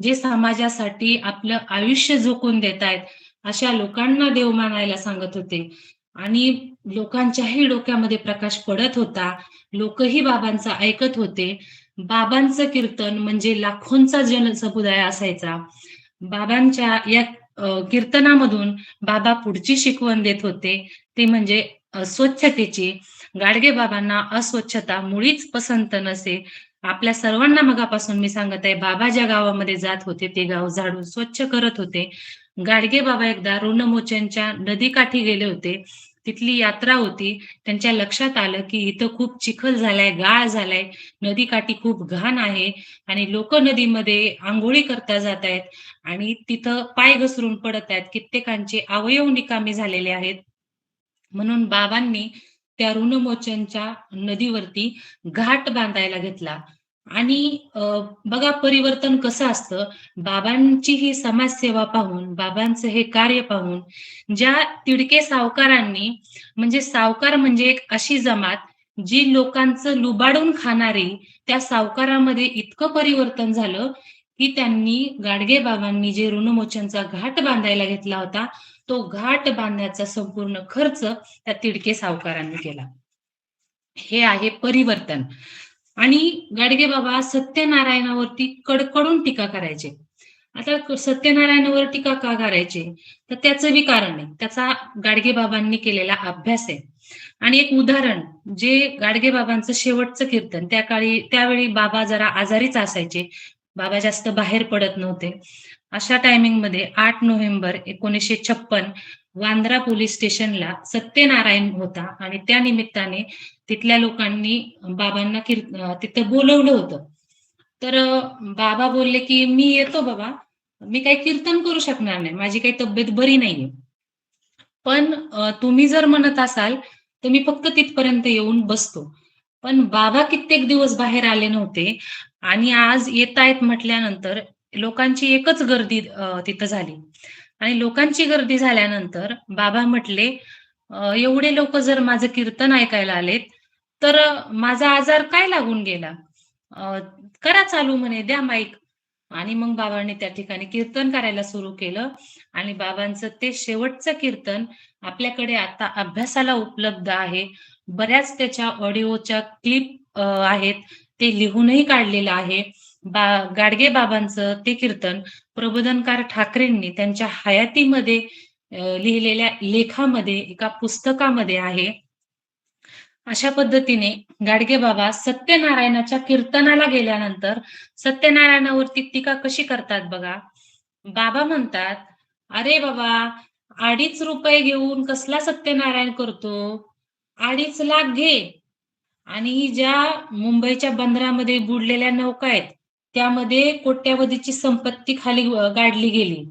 जे समाजासाठी आपलं आयुष्य झोकून देतायत, अशा लोकांना देव मानायला सांगत होते. आणि लोकांच्याही डोक्यामध्ये प्रकाश पडत होता. लोकही बाबांचं ऐकत होते. बाबांचं कीर्तन म्हणजे लाखोंचा जनसमुदाय असायचा. बाबांच्या या कीर्तनामधून बाबा पुढची शिकवण देत होते, ती म्हणजे स्वच्छतेची. गाडगे बाबांना अस्वच्छता मुळीच पसंत नसे. आपल्या सर्वांना मगापासून मी सांगत आहे, बाबा ज्या गावामध्ये जात होते, ते गाव झाडून स्वच्छ करत होते. गाडगे बाबा एकदा ऋणमोचनच्या नदीकाठी गेले होते. तिथली यात्रा होती. त्यांच्या लक्षात आलं, की इथं खूप चिखल झालाय, गाळ झालाय, नदीकाठी खूप घाण आहे आणि लोकं नदीमध्ये अंघोळी करता जात आहेत आणि तिथं पाय घसरून पडत आहेत. कित्येकांचे अवयव निकामी झालेले आहेत. म्हणून बाबांनी त्या ऋणमोचनच्या नदीवरती घाट बांधायला घेतला. आणि बघा परिवर्तन कसं असतं. बाबांची ही समाजसेवा पाहून, बाबांचं हे कार्य पाहून ज्या तिडके सावकारांनी, म्हणजे सावकार म्हणजे एक अशी जमात जी लोकांचं लुबाडून खाणारी, त्या सावकारामध्ये इतकं परिवर्तन झालं, की त्यांनी गाडगे बाबांनी जे ऋणमोचनचा घाट बांधायला घेतला होता, तो घाट बांधण्याचा संपूर्ण खर्च त्या तिडके सावकारांनी केला. हे आहे परिवर्तन. आणि गाडगे बाबा सत्यनारायणावरती कडकडून टीका करायचे. आता सत्यनारायणावर टीका का करायचे? तर त्याचं बी कारण आहे. त्याचा गाडगे बाबांनी केलेला अभ्यास आहे. आणि एक उदाहरण, जे गाडगे बाबांचं शेवटचं कीर्तन, त्यावेळी बाबा जरा आजारीच असायचे. बाबा जास्त बाहेर पडत नव्हते. अशा टायमिंगमध्ये 8 नोव्हेंबर 1956 वांद्रा पोलीस स्टेशनला सत्यनारायण होता आणि त्या निमित्ताने तिथल्या लोकांनी बाबांना तिथं बोलवलं होतं. तर बाबा बोलले, की "मी येतो बाबा. मी काही कीर्तन करू शकणार नाही. माझी काही तब्येत बरी नाहीये. पण तुम्ही जर म्हणत असाल, तर मी फक्त तिथपर्यंत येऊन बसतो." पण बाबा कित्येक दिवस बाहेर आले नव्हते आणि आज येतायत म्हटल्यानंतर लोकांची एकच गर्दी तिथं झाली. आणि लोकांची गर्दी झाल्यानंतर बाबा म्हटले, "एवढे लोकं जर माझं कीर्तन ऐकायला आलेत, तर माझा आजार काय लागून गेला? अ, करा चालू," म्हणे, "द्या माईक." आणि मग बाबांनी त्या ठिकाणी कीर्तन करायला सुरू केलं आणि बाबांचं ते शेवटचं कीर्तन आपल्याकडे आता अभ्यासाला उपलब्ध आहे. बऱ्याच त्याच्या ऑडिओच्या क्लिप आहेत. ते लिहूनही काढलेलं आहे. गाडगे बाबांचं ते कीर्तन प्रबोधनकार ठाकरेंनी त्यांच्या हयातीमध्ये लिहिलेल्या लेखामध्ये, एका पुस्तकामध्ये आहे. अशा पद्धतीने गाडगे बाबा सत्यनारायणाच्या कीर्तनाला गेल्यानंतर सत्यनारायणावरती टीका कशी करतात बघा. बाबा म्हणतात, "अरे बाबा, ₹2.5 घेऊन कसला सत्यनारायण करतो? 2.5 लाख घे आणि ज्या मुंबईच्या बंदरामध्ये बुडलेल्या नौका आहेत, त्यामध्ये कोट्यावधीची संपत्ती खाली गाडली गेली.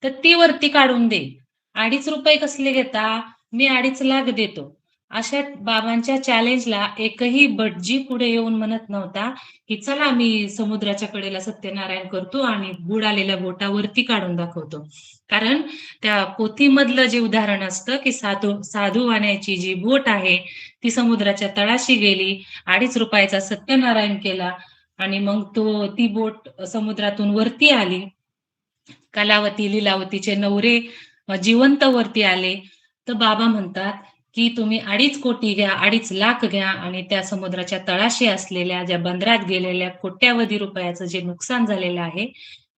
तर ती वरती काढून दे. ₹2.5 कसले घेता? मी 2.5 लाख देतो." अशा बाबांच्या चॅलेंजला एकही भटजी पुढे येऊन म्हणत नव्हता, की "चला मी समुद्राच्या कडेला सत्यनारायण करतो आणि बुडालेल्या बोटा वरती काढून दाखवतो." कारण त्या पोथीमधलं जे उदाहरण असतं, की साधू वाण्याची जी बोट आहे, ती समुद्राच्या तळाशी गेली, ₹2.5चा सत्यनारायण केला आणि मग ती बोट समुद्रातून वरती आली. कलावती, लीलावतीचे नवरे जिवंत वरती आले. तर बाबा म्हणतात, की तुम्ही 2.5 कोटी घ्या, 2.5 लाख घ्या आणि त्या समुद्राच्या तळाशी असलेल्या ज्या बंदरात गेलेल्या कोट्यावधी रुपयाचं जे नुकसान झालेलं आहे,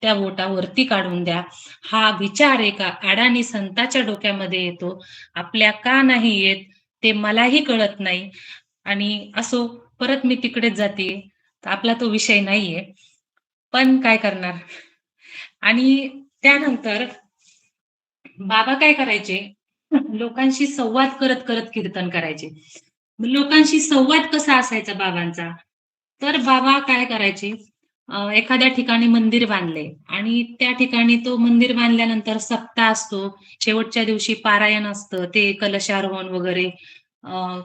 त्या बोटा वरती काढून द्या. हा विचार एका अडाणी संताच्या डोक्यामध्ये येतो. आपल्या का नाही येत ते मलाही कळत नाही. आणि असो, परत मी तिकडेच जातीये. तर आपला तो विषय नाहीये. पण काय करणार? आणि त्यानंतर बाबा काय करायचे, लोकांशी संवाद करत करत कीर्तन करायचे. लोकांशी संवाद कसा असायचा बाबांचा, तर बाबा काय करायचे, एखाद्या ठिकाणी मंदिर बांधले आणि त्या ठिकाणी तो मंदिर बांधल्यानंतर सप्ताह असतो. शेवटच्या दिवशी पारायण असतं, ते कलशारोहण वगैरे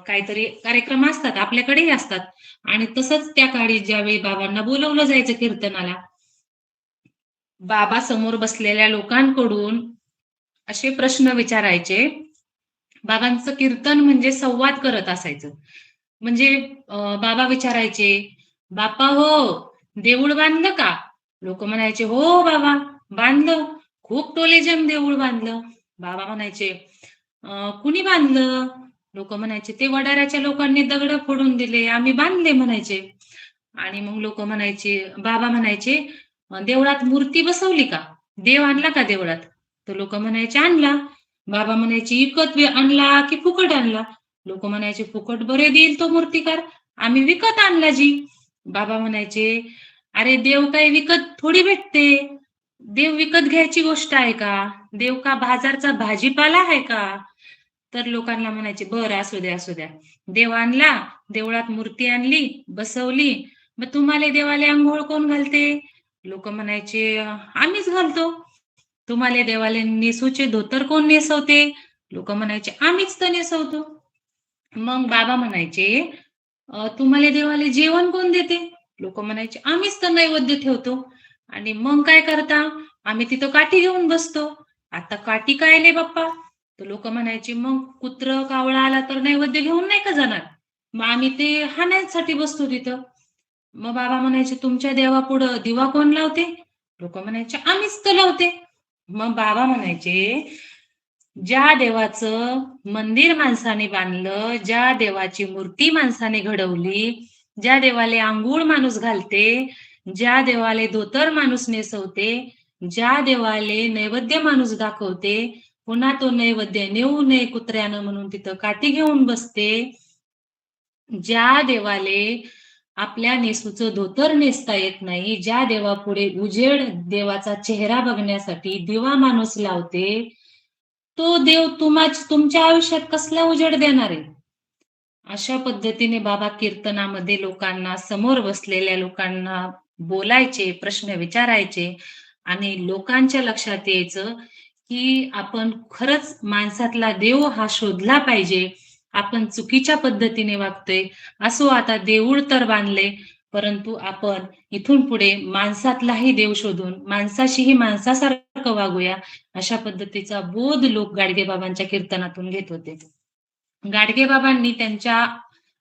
काहीतरी कार्यक्रम असतात, आपल्याकडेही असतात. आणि तसंच त्या काळी ज्यावेळी बाबांना बोलवलं जायचं कीर्तनाला, बाबा समोर बसलेल्या लोकांकडून असे प्रश्न विचारायचे. बाबांचं कीर्तन म्हणजे संवाद करत असायचं. म्हणजे बाबा विचारायचे, "बापा हो, देऊळ बांधलं का?" लोकं म्हणायचे, "हो बाबा, बांधलं. खूप टोलेजम देऊळ बांधलं." बाबा म्हणायचे, "कुणी बांधलं?" लोकं म्हणायचे, "ते वडाऱ्याच्या लोकांनी दगडं फोडून दिले, आम्ही बांधले." म्हणायचे. आणि मग लोकं म्हणायचे, बाबा म्हणायचे, देवळात मूर्ती बसवली का? देव आणला का देवळात?" तर लोकं म्हणायचे, "आणला." बाबा म्हणायचे, "विकत आणला की फुकट आणला?" लोकं म्हणायचे, "फुकट बरे देईल तो मूर्तिकार, आम्ही विकत आणला जी." बाबा म्हणायचे, "अरे देव काही विकत थोडी भेटते. देव विकत घ्यायची गोष्ट आहे का? देव का बाजारचा भाजीपाला आहे का?" तर लोकांना म्हणायचे, "बरं असू द्या, असू द्या. देव आणला, देवळात मूर्ती आणली, बसवली. मग तुम्हाला देवाला अंघोळ कोण घालते?" लोकं म्हणायचे, "आम्हीच घालतो." "तुम्हाला देवाला नेसूचे धोतर कोण नेसवते?" लोकं म्हणायचे, "आम्हीच तर नेसवतो." मग बाबा म्हणायचे, "तुम्हाला देवाला जेवण कोण देते?" लोकं म्हणायचे, "आम्हीच तर नैवेद्य ठेवतो." आणि "मग काय करता?" "आम्ही तिथं काठी घेऊन बसतो." "आता काठी कायले बाप्पा?" तर लोकं म्हणायचे, "मग कुत्रं, कावळा आला तर नैवेद्य घेऊन नाही का जाणार? मग आम्ही ते हाणायसाठी बसतो तिथं." मग बाबा म्हणायचे, "तुमच्या देवापुढं दिवा कोण लावते?" लोकं म्हणायचे, "आम्हीच तर लावते." मग बाबा म्हणायचे, "ज्या देवाचं मंदिर माणसाने बांधलं, ज्या देवाची मूर्ती माणसाने घडवली, ज्या देवाला अंघोळ माणूस घालते, ज्या देवाले धोतर माणूस नेसवते, ज्या देवाले नैवेद्य माणूस दाखवते, पुन्हा तो नैवेद्य नेऊ नये कुत्र्यानं म्हणून तिथं काठी घेऊन बसते, ज्या देवाले आपल्या नेसूचं धोतर नेसता येत नाही, ज्या देवापुढे उजेड देवाचा चेहरा बघण्यासाठी दिवा माणूस लावते, तो देव तुमच्या आयुष्यात कसला उजेड देणार आहे?" अशा पद्धतीने बाबा कीर्तनामध्ये लोकांना, समोर बसलेल्या लोकांना बोलायचे, प्रश्न विचारायचे आणि लोकांच्या लक्षात यायचं, की आपण खरंच माणसातला देव हा शोधला पाहिजे. आपण चुकीच्या पद्धतीने वागतोय. असो आता देऊळ तर बांधले, परंतु आपण इथून पुढे माणसातलाही देव शोधून माणसाशीही माणसासारखं वागूया, अशा पद्धतीचा बोध लोक गाडगेबाबांच्या कीर्तनातून घेत होते. गाडगेबाबांनी त्यांच्या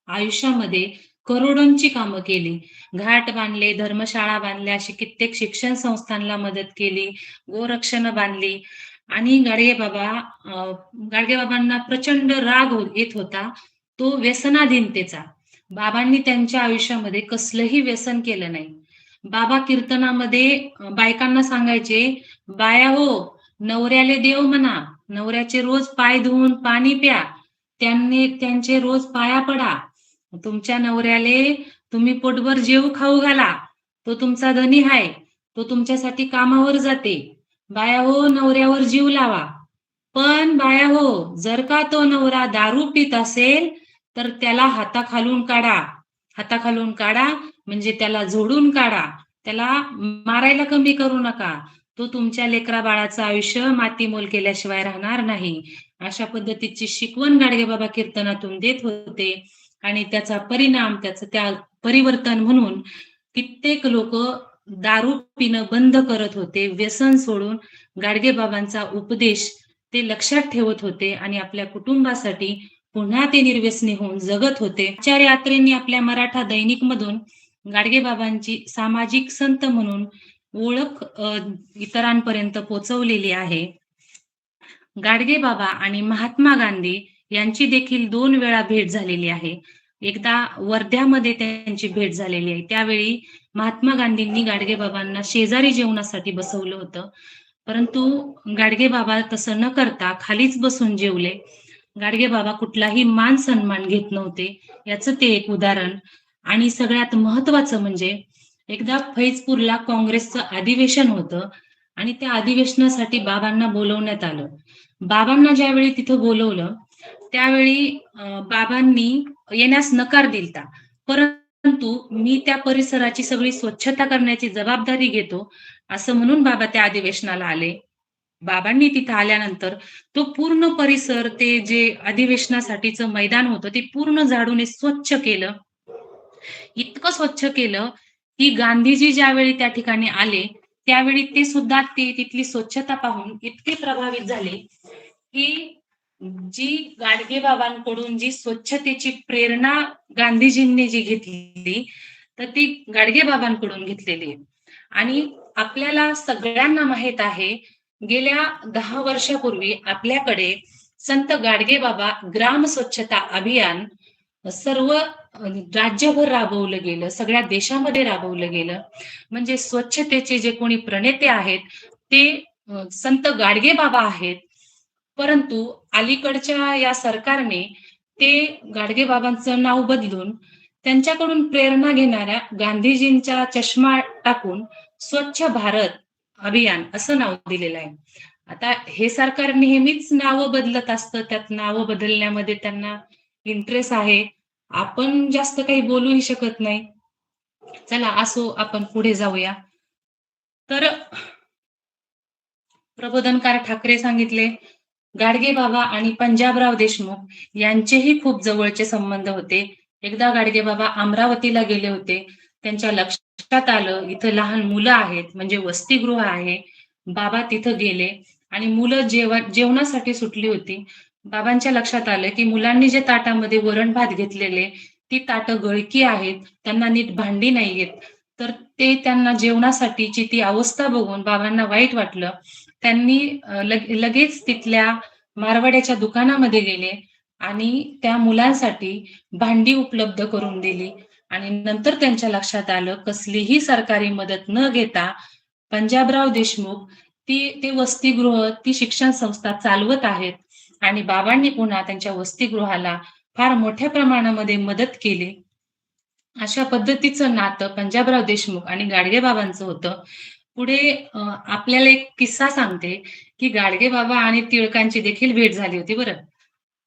आयुष्यामध्ये करोडोंची कामं केली. घाट बांधले, धर्मशाळा बांधल्या, अशी कित्येक शिक्षण संस्थांना मदत केली, गोरक्षणं बांधली आणि गाडगेबाबांना प्रचंड येत होता, तो व्यसनाधीनतेचा. बाबांनी त्यांच्या आयुष्यामध्ये कसलंही व्यसन केलं नाही. बाबा कीर्तनामध्ये बायकांना सांगायचे, "बाया हो, नवऱ्याले देव म्हणा, नवऱ्याचे रोज पाय धुवून पाणी प्या, त्यांचे रोज पाया पडा. तुमच्या नवऱ्याले तुम्ही पोटभर जेवू खाऊ घाला. तो तुमचा धनी आहे. तो तुमच्यासाठी कामावर जाते. बाया हो, नवऱ्यावर जीव लावा. पण बाया हो, जर का तो नवरा दारू पीत असेल, तर त्याला हाताखालून काढा. हाताखालून काढा म्हणजे त्याला झोडून काढा. त्याला मारायला कमी करू नका. तो तुमच्या लेकरा-बाळाचं आयुष्य मातीमोल केल्याशिवाय राहणार नाही." अशा पद्धतीची शिकवण गाडगेबाबा कीर्तनातून देत होते आणि त्याचा परिणाम, त्याचं त्या परिवर्तन म्हणून कित्येक लोकं दारू पिणं बंद करत होते. व्यसन सोडून गाडगेबाबांचा उपदेश ते लक्षात ठेवत होते आणि आपल्या कुटुंबासाठी पुन्हा ते निर्व्यसनी होऊन जगत होते. आचार्य अत्रेंनी आपल्या मराठा दैनिकमधून गाडगेबाबांची सामाजिक संत म्हणून ओळख इतरांपर्यंत पोहोचवलेली आहे. गाडगेबाबा आणि महात्मा गांधी यांची देखील 2 वेळा भेट झालेली आहे. एकदा वर्ध्यामध्ये त्यांची भेट झालेली आहे. त्यावेळी महात्मा गांधींनी गाडगेबाबांना शेजारी जेवणासाठी बसवलं होतं. परंतु गाडगेबाबा तसं न करता खालीच बसून जेवले. गाडगेबाबा कुठलाही मान-सन्मान घेत नव्हते. याचं ते एक उदाहरण. आणि सगळ्यात महत्त्वाचं म्हणजे एकदा फैजपूरला काँग्रेसचं अधिवेशन होतं आणि त्या अधिवेशनासाठी बाबांना बोलवण्यात आलं. बाबांना ज्यावेळी तिथं बोलवलं, त्यावेळी बाबांनी येण्यास नकार दिलता. परंतु मी त्या परिसराची सगळी स्वच्छता करण्याची जबाबदारी घेतो, असं म्हणून बाबा त्या अधिवेशनाला आले. बाबांनी तिथं आल्यानंतर तो पूर्ण परिसर, ते जे अधिवेशनासाठीचं मैदान होतं, ते पूर्ण झाडून स्वच्छ केलं. इतकं स्वच्छ केलं, की गांधीजी ज्यावेळी त्या ठिकाणी आले, त्यावेळी ते सुद्धा ते तिथली स्वच्छता पाहून इतके प्रभावित झाले, की जी गाडगेबाबांकडून जी स्वच्छतेची प्रेरणा गांधीजींनी जी घेतली, तर ती गाडगेबाबांकडून घेतलेली आहे. आणि आपल्याला सगळ्यांना माहीत आहे, गेल्या 10 वर्षापूर्वी आपल्याकडे संत गाडगेबाबा ग्राम स्वच्छता अभियान सर्व राज्यभर राबवलं गेलं, सगळ्या देशामध्ये राबवलं गेलं. म्हणजे स्वच्छतेचे जे कोणी प्रणेते आहेत, ते संत गाडगेबाबा आहेत. परंतु अलीकडच्या या सरकारने ते गाडगेबाबांचं नाव बदलून त्यांच्याकडून प्रेरणा घेणाऱ्या गांधीजींचा चष्मा टाकून स्वच्छ भारत अभियान असं नाव दिलेलं आहे. आता हे सरकार नेहमीच नावं बदलत असतं. त्यात नावं बदलण्यामध्ये त्यांना इंटरेस्ट आहे. आपण जास्त काही बोलूही शकत नाही. चला असो, आपण पुढे जाऊया. तर प्रबोधनकार ठाकरे सांगितले, गाडगेबाबा आणि पंजाबराव देशमुख यांचेही खूप जवळचे संबंध होते. एकदा गाडगेबाबा अमरावतीला गेले होते. त्यांच्या लक्षात आलं, इथं लहान मुलं आहेत, म्हणजे वसतिगृह आहे. बाबा तिथं गेले आणि मुलं जेवणासाठी सुटली होती. बाबांच्या लक्षात आलं, की मुलांनी जे ताटामध्ये वरण-भात घेतलेले, ती ताटं गळकी आहेत, त्यांना नीट भांडी नाहीयेत. तर ते त्यांना जेवणासाठीची ती अवस्था बघून बाबांना वाईट वाटलं. त्यांनी लगेच तिथल्या मारवाड्याच्या दुकानामध्ये गेले आणि त्या मुलांसाठी भांडी उपलब्ध करून दिली. आणि नंतर त्यांच्या लक्षात आलं, कसलीही सरकारी मदत न घेता पंजाबराव देशमुख ते वसतिगृह, ती शिक्षण संस्था चालवत आहेत. आणि बाबांनी पुन्हा त्यांच्या वसतिगृहाला फार मोठ्या प्रमाणामध्ये मदत केली. अशा पद्धतीचं नातं पंजाबराव देशमुख आणि गाडगेबाबांचं होतं. पुढे आपल्याला एक किस्सा सांगते, की गाडगेबाबा आणि टिळकांची देखील भेट झाली होती बरं.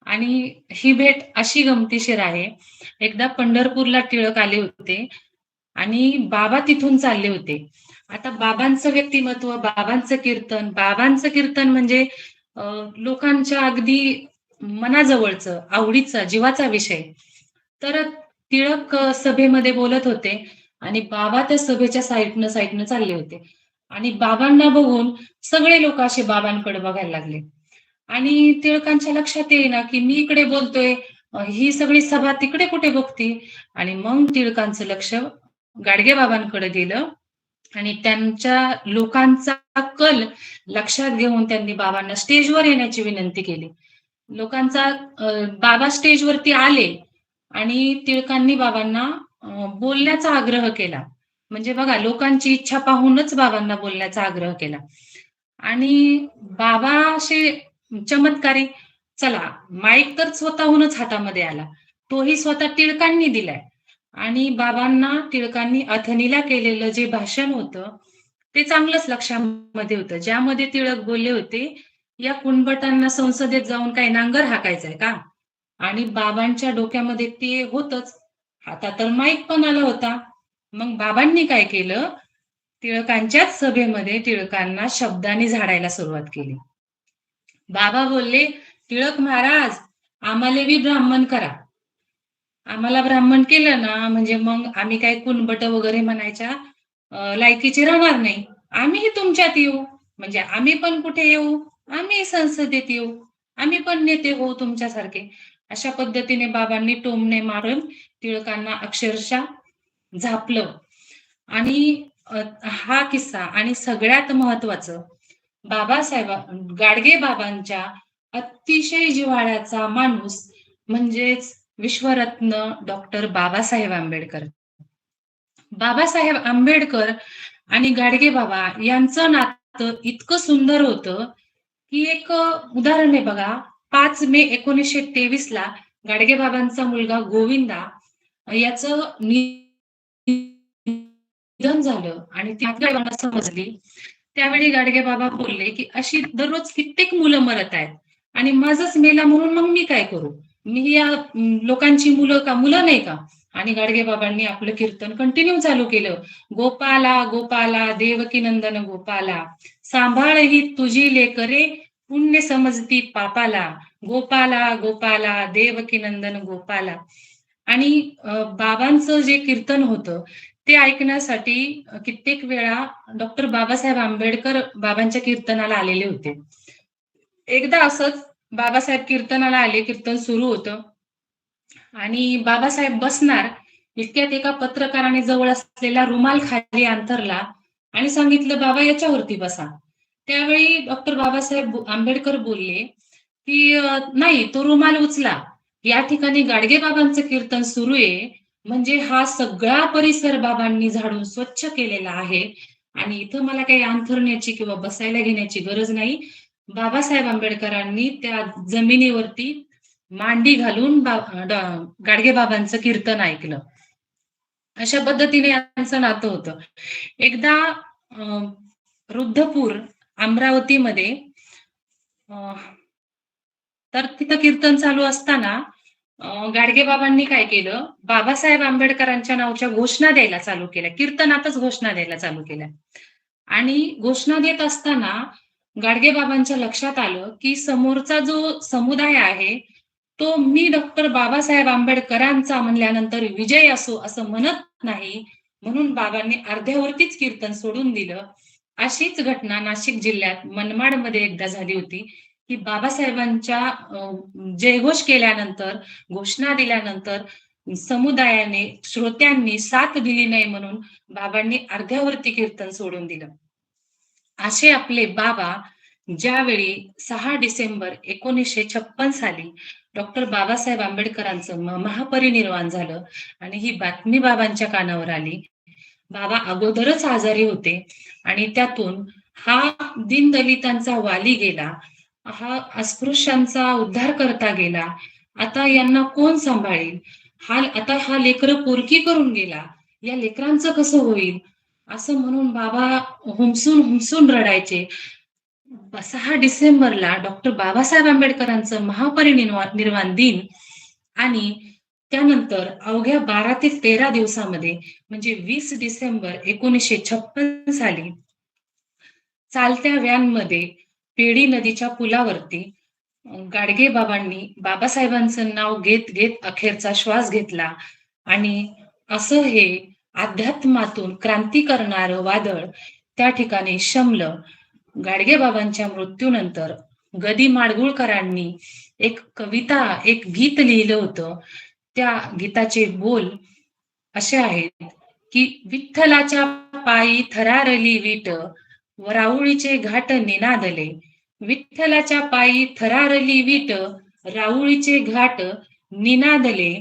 आणि ही भेट अशी गमतीशीर आहे. एकदा पंढरपूरला टिळक आले होते आणि बाबा तिथून चालले होते. आता बाबांचं व्यक्तिमत्व, बाबांचं कीर्तन म्हणजे अ, लोकांच्या अगदी मनाजवळचं, आवडीचा, जीवाचा विषय. तर टिळक सभेमध्ये बोलत होते आणि बाबा त्या सभेच्या साईडनं चालले होते. आणि बाबांना बघून सगळे लोक असे बाबांकडे बघायला लागले. आणि टिळकांच्या लक्षात येईना, की मी इकडे बोलतोय, ही सगळी सभा तिकडे कुठे बघती. आणि मग टिळकांचं लक्ष गाडगेबाबांकडे गेलं आणि त्यांच्या लोकांचा कल लक्षात घेऊन त्यांनी बाबांना स्टेजवर येण्याची विनंती केली. लोकांचा बाबा स्टेजवरती आले आणि टिळकांनी बाबांना बोलण्याचा आग्रह केला. म्हणजे बघा, लोकांची इच्छा पाहूनच बाबांना बोलण्याचा आग्रह केला. आणि बाबा असे चमत्कारी, चला माईक तर स्वतःहूनच हातामध्ये आला. तोही स्वतः टिळकांनी दिलाय. आणि बाबांना टिळकांनी अथणीला केलेलं जे भाषण होतं, ते चांगलंच लक्षामध्ये होतं. ज्यामध्ये टिळक बोलले होते, "या कुणबटांना संसदेत जाऊन काय नांगर हाकायचंय का?" आणि बाबांच्या डोक्यामध्ये ते होतंच. आता तर माईक पण आला होता. मग बाबांनी काय केलं, टिळकांच्याच सभेमध्ये टिळकांना शब्दांनी झाडायला सुरुवात केली. बाबा बोलले, "टिळक महाराज, आम्हाला बी ब्राह्मण करा. आम्हाला ब्राह्मण केलं ना, म्हणजे मग आम्ही काय कुणबट वगैरे म्हणायच्या लायकीचे राहणार नाही. आम्हीही तुमच्यात येऊ. म्हणजे आम्ही पण कुठे येऊ? आम्ही संसदेत येऊ. आम्ही पण नेते होऊ तुमच्यासारखे." अशा पद्धतीने बाबांनी टोमणे मारून टिळकांना अक्षरशः झापलं. आणि हा किस्सा आणि सगळ्यात महत्वाचं, गाडगे बाबांच्या अतिशय जिव्हाळ्याचा माणूस म्हणजेच विश्वरत्न डॉक्टर बाबासाहेब आंबेडकर. बाबासाहेब आंबेडकर आणि गाडगे बाबा यांचं नातं इतकं सुंदर होतं, की एक उदाहरण आहे बघा. 5 मे 1923 ला गाडगे बाबांचा मुलगा गोविंदा याचं निधन झालं आणि ती गाडगेबाबांना समजली. त्यावेळी गाडगे बाबा बोलले, की "अशी दररोज कित्येक मुलं मरत आहेत आणि माझाच मेला म्हणून मग मी काय करू? मी या लोकांची मुलं का मुलं नाही का?" आणि गाडगे बाबांनी आपलं कीर्तन कंटिन्यू चालू केलं. "गोपाला, गोपाला, देवकीनंदन गोपाला, सांभाळ ही तुझी लेकरे, पुण्य समजती पापाला. गोपाला, गोपाला, देवकीनंदन गोपाला." आणि बाबांचं जे कीर्तन होतं, ते ऐकण्यासाठी कित्येक वेळा डॉक्टर बाबासाहेब आंबेडकर बाबांच्या कीर्तनाला आलेले होते. एकदा असंच बाबासाहेब कीर्तनाला आले, कीर्तन सुरू होतं आणि बाबासाहेब बसणार, इतक्यात एका पत्रकाराने जवळ असलेला रुमाल खाली अंथरला आणि सांगितलं, "बाबा याच्यावरती बसा." त्यावेळी डॉक्टर बाबासाहेब आंबेडकर बोलले, की "नाही, तो रुमाल उचला. या ठिकाणी गाडगे बाबांचं कीर्तन सुरू आहे, म्हणजे हा सगळा परिसर बाबांनी झाडून स्वच्छ केलेला आहे आणि इथं मला काही अंथरण्याची किंवा बसायला घेण्याची गरज नाही." बाबासाहेब आंबेडकरांनी त्या जमिनीवरती मांडी घालून गाडगे बाबांचं कीर्तन ऐकलं. अशा पद्धतीने यांचं नातं होतं. एकदा अ, रुद्धपूर अमरावतीमध्ये अ, तर तिथं कीर्तन चालू असताना गाडगे बाबांनी काय केलं, बाबासाहेब आंबेडकरांच्या नावाच्या घोषणा द्यायला चालू केल्या. कीर्तनातच घोषणा द्यायला चालू केल्या. आणि घोषणा देत असताना गाडगे बाबांच्या लक्षात आलं, की समोरचा जो समुदाय आहे, तो मी डॉक्टर बाबासाहेब आंबेडकरांचा म्हणल्यानंतर विजय असो असं म्हणत नाही. म्हणून बाबांनी अर्ध्यावरतीच कीर्तन सोडून दिलं. अशीच घटना नाशिक जिल्ह्यात मनमाडमध्ये एकदा झाली होती, की बाबासाहेबांच्या जयघोष केल्यानंतर, घोषणा दिल्यानंतर समुदायाने, श्रोत्यांनी साथ दिली नाही म्हणून बाबांनी अर्ध्यावरती कीर्तन सोडून दिलं. असे आपले बाबा ज्यावेळी 6 डिसेंबर 1956 साली डॉक्टर बाबासाहेब आंबेडकरांचं महापरिनिर्वाण झालं आणि ही बातमी बाबांच्या कानावर आली. बाबा अगोदरच आजारी होते आणि त्यातून हा दीनदलितांचा वाली गेला. हा अस्पृश्यांचा उद्धार करता गेला. आता यांना कोण सांभाळेल? आता हा लेकरं पोरकी करून गेला. या लेकरांचं कसं होईल? असं म्हणून बाबा हुमसून रडायचे. 6 डिसेंबरला डॉक्टर बाबासाहेब आंबेडकरांचं निर्वाण दिन आणि त्यानंतर अवघ्या 12 ते 13 दिवसामध्ये म्हणजे 20 डिसेंबर 1956 साली चालत्या व्हॅनमध्ये पेडी नदीच्या पुलावरती गाडगे बाबांनी बाबासाहेबांचं नाव घेत घेत अखेरचा श्वास घेतला आणि असं हे अध्यात्मातून क्रांती करणारं वादळ त्या ठिकाणी शमलं. गाडगे बाबांच्या मृत्यूनंतर गदी माडगुळकरांनी एक कविता, एक गीत लिहिलं होतं. त्या गीताचे बोल असे आहेत, की विठ्ठलाच्या पायी थरारली वीट, राऊळीचे घाट निनादले. विठ्ठलाच्या पायी थरारली वीट, राऊळीचे घाट निनादले.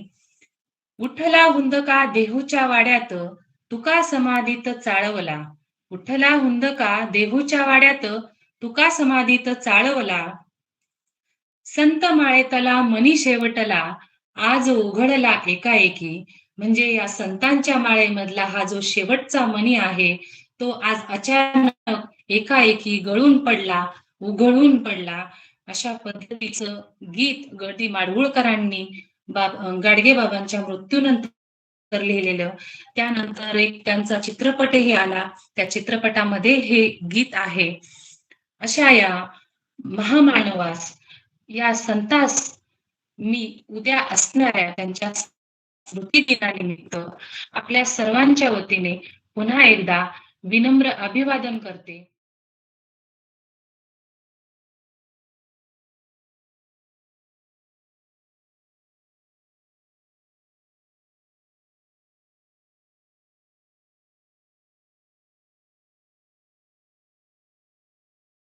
उठला हुंदका देहूच्या वाड्यात, तुका समाधीत चाळवला. उठला हुंदका देहूच्या वाड्यात, तुका समाधीत चाळवला. संत माळेतला मनी शेवटला, आज उघडला एकाएकी. म्हणजे या संतांच्या माळेमधला हा जो शेवटचा मणी आहे, तो आज अचानक एकाएकी गळून पडला, उघडून पडला. अशा पद्धतीचं गीत गडी माडगुळकरांनी गाडगे बाबांच्या मृत्यूनंतर लिहिलेलं. त्यानंतर एक त्यांचा चित्रपटही आला. त्या चित्रपटामध्ये हे गीत आहे. अशा या महामानवास, या संतास मी उद्या असणाऱ्या त्यांच्या स्मृती दिनानिमित्त आपल्या सर्वांच्या वतीने पुन्हा एकदा विनम्र अभिवादन करते.